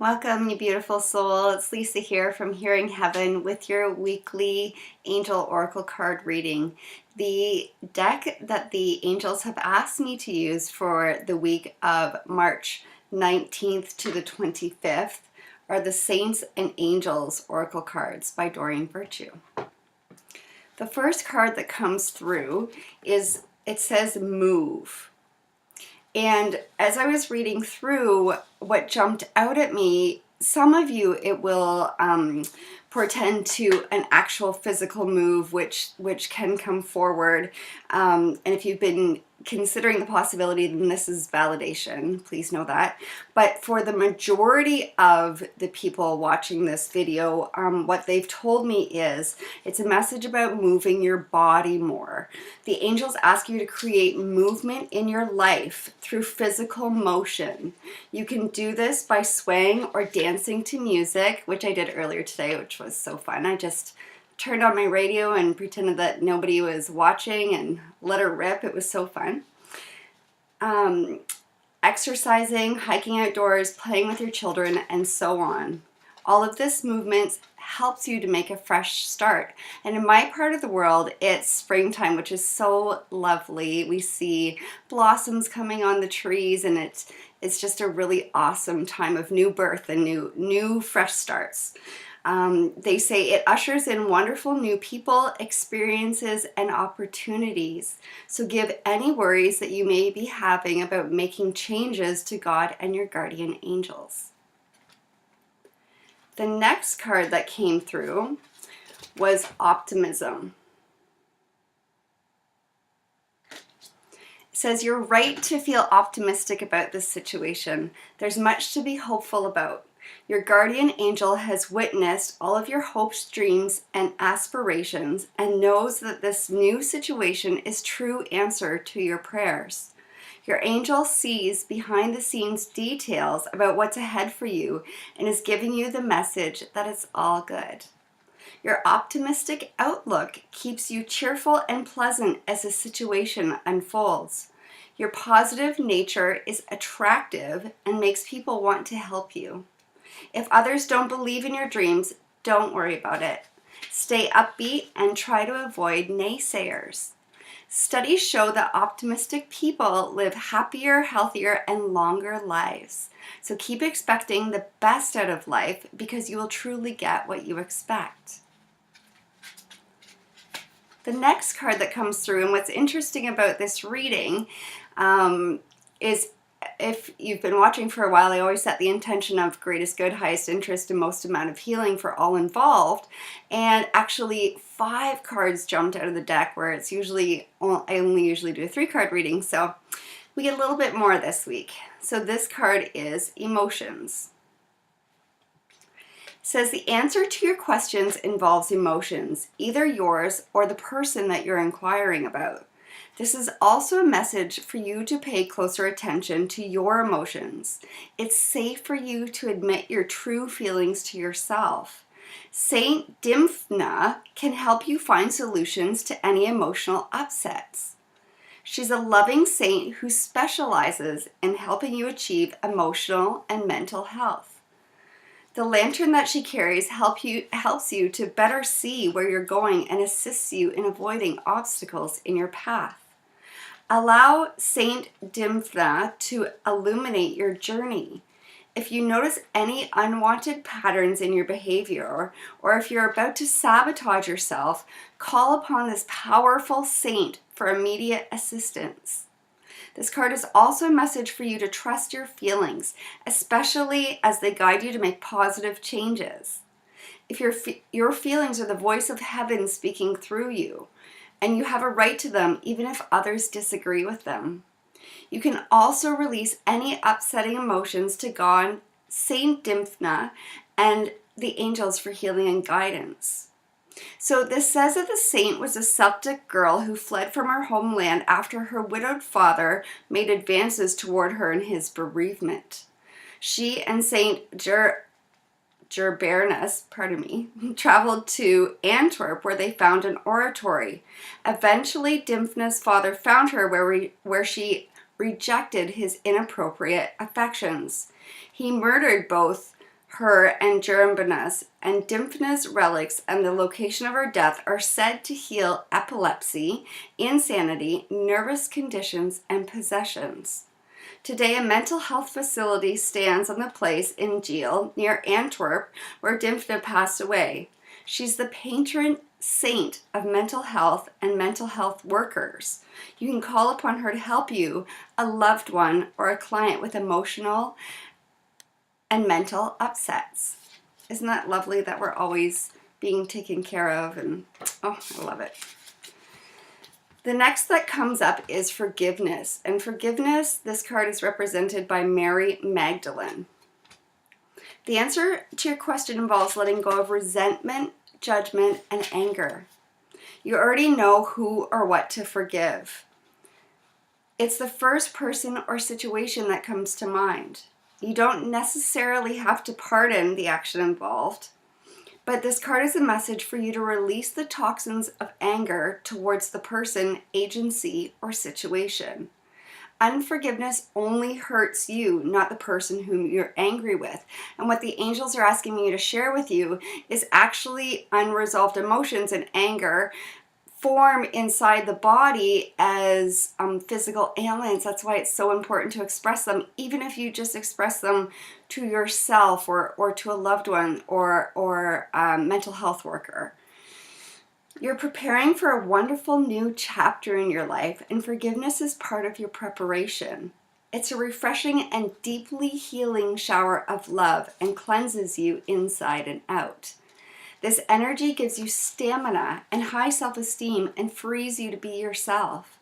Welcome, you beautiful soul. It's Lisa here from Hearing Heaven with your weekly angel oracle card reading. The deck that the angels have asked me to use for the week of March 19th to the 25th are the Saints and Angels oracle cards by Doreen Virtue. The first card that comes through is, it says move. And as I was reading through, what jumped out at me, some of you, it will portend to an actual physical move, which can come forward. And if you've been considering the possibility, then this is validation. Please know that. But for the majority of the people watching this video, what they've told me is it's a message about moving your body more. The angels ask you to create movement in your life through physical motion. You can do this by swaying or dancing to music, which I did earlier today, which was so fun. I just turned on my radio and pretended that nobody was watching and let her rip. It was so fun. Exercising, hiking outdoors, playing with your children, and so on. All of this movement helps you to make a fresh start. And in my part of the world, it's springtime, which is so lovely. We see blossoms coming on the trees, and it's just a really awesome time of new birth and new fresh starts. They say it ushers in wonderful new people, experiences, and opportunities. So give any worries that you may be having about making changes to God and your guardian angels. The next card that came through was Optimism. It says you're right to feel optimistic about this situation. There's much to be hopeful about. Your guardian angel has witnessed all of your hopes, dreams, and aspirations and knows that this new situation is true answer to your prayers. Your angel sees behind the scenes details about what's ahead for you and is giving you the message that it's all good. Your optimistic outlook keeps you cheerful and pleasant as the situation unfolds. Your positive nature is attractive and makes people want to help you. If others don't believe in your dreams, don't worry about it. Stay upbeat and try to avoid naysayers. Studies show that optimistic people live happier, healthier, and longer lives. So keep expecting the best out of life because you will truly get what you expect. The next card that comes through, and what's interesting about this reading is, if you've been watching for a while, I always set the intention of greatest good, highest interest, and most amount of healing for all involved. And actually 5 cards jumped out of the deck, where it's usually, well, I only usually do a 3-card reading. So we get a little bit more this week. So this card is emotions. It says the answer to your questions involves emotions, either yours or the person that you're inquiring about. This is also a message for you to pay closer attention to your emotions. It's safe for you to admit your true feelings to yourself. Saint Dymphna can help you find solutions to any emotional upsets. She's a loving saint who specializes in helping you achieve emotional and mental health. The lantern that she carries helps you to better see where you're going and assists you in avoiding obstacles in your path. Allow Saint Dymphna to illuminate your journey. If you notice any unwanted patterns in your behavior, or if you're about to sabotage yourself, call upon this powerful saint for immediate assistance. This card is also a message for you to trust your feelings, especially as they guide you to make positive changes. If your feelings are the voice of heaven speaking through you, and you have a right to them even if others disagree with them. You can also release any upsetting emotions to God, Saint Dymphna, and the angels for healing and guidance. So this says that the saint was a Celtic girl who fled from her homeland after her widowed father made advances toward her in his bereavement. She and Saint Gerbernus, traveled to Antwerp, where they found an oratory. Eventually, Dymphna's father found her where she rejected his inappropriate affections. He murdered both her and Jerambonas and Dimphnus relics and the location of her death are said to heal epilepsy, insanity, nervous conditions, and possessions. Today, a mental health facility stands on the place in Geel, near Antwerp, where Dimphnus passed away. She's the patron saint of mental health and mental health workers. You can call upon her to help you, a loved one, or a client with emotional and mental upsets. Isn't that lovely that we're always being taken care of? And oh, I love it. The next that comes up is forgiveness. And forgiveness, this card is represented by Mary Magdalene. The answer to your question involves letting go of resentment, judgment, and anger. You already know who or what to forgive. It's the first person or situation that comes to mind. You don't necessarily have to pardon the action involved, but this card is a message for you to release the toxins of anger towards the person, agency, or situation. Unforgiveness only hurts you, not the person whom you're angry with. And what the angels are asking me to share with you is actually unresolved emotions and anger form inside the body as physical ailments. That's why it's so important to express them, even if you just express them to yourself or to a loved one or a mental health worker. You're preparing for a wonderful new chapter in your life, and forgiveness is part of your preparation. It's a refreshing and deeply healing shower of love and cleanses you inside and out. This energy gives you stamina and high self-esteem and frees you to be yourself.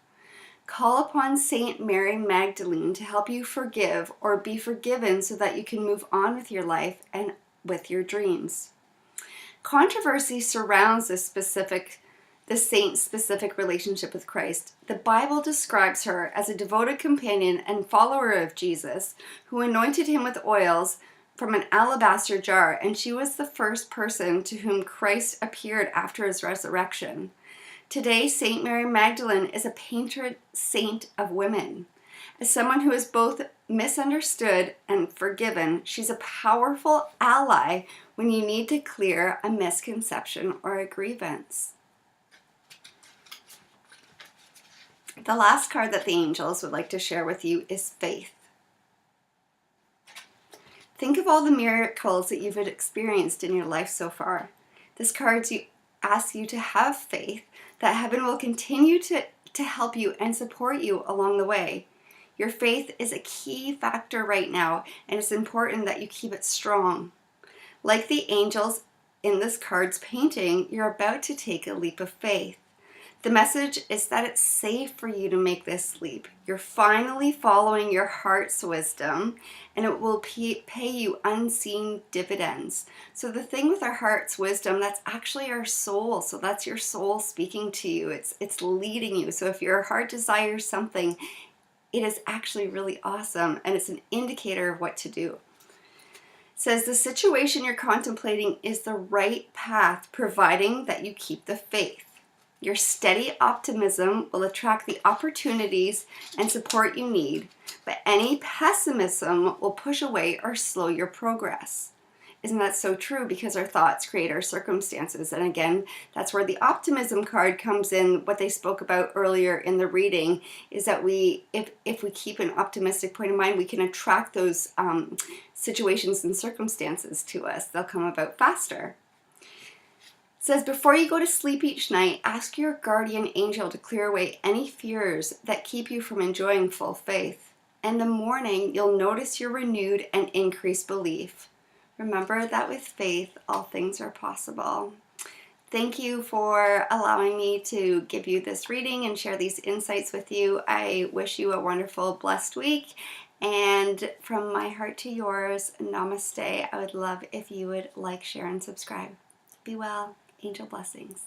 Call upon Saint Mary Magdalene to help you forgive or be forgiven so that you can move on with your life and with your dreams. Controversy surrounds the saint's specific relationship with Christ. The Bible describes her as a devoted companion and follower of Jesus who anointed him with oils from an alabaster jar, and she was the first person to whom Christ appeared after his resurrection. Today, Saint Mary Magdalene is a patron saint of women. As someone who is both misunderstood and forgiven, she's a powerful ally when you need to clear a misconception or a grievance. The last card that the angels would like to share with you is faith. Think of all the miracles that you've experienced in your life so far. This card asks you to have faith that heaven will continue to help you and support you along the way. Your faith is a key factor right now, and it's important that you keep it strong. Like the angels in this card's painting, you're about to take a leap of faith. The message is that it's safe for you to make this leap. You're finally following your heart's wisdom, and it will pay you unseen dividends. So the thing with our heart's wisdom, that's actually our soul. So that's your soul speaking to you. It's leading you. So if your heart desires something, it is actually really awesome, and it's an indicator of what to do. It says the situation you're contemplating is the right path, providing that you keep the faith. Your steady optimism will attract the opportunities and support you need, but any pessimism will push away or slow your progress. Isn't that so true? Because our thoughts create our circumstances. And again, that's where the optimism card comes in. What they spoke about earlier in the reading is that if we keep an optimistic point of mind, we can attract those situations and circumstances to us. They'll come about faster. It says, before you go to sleep each night, ask your guardian angel to clear away any fears that keep you from enjoying full faith. In the morning, you'll notice your renewed and increased belief. Remember that with faith, all things are possible. Thank you for allowing me to give you this reading and share these insights with you. I wish you a wonderful, blessed week. And from my heart to yours, namaste. I would love if you would like, share, and subscribe. Be well. Angel blessings.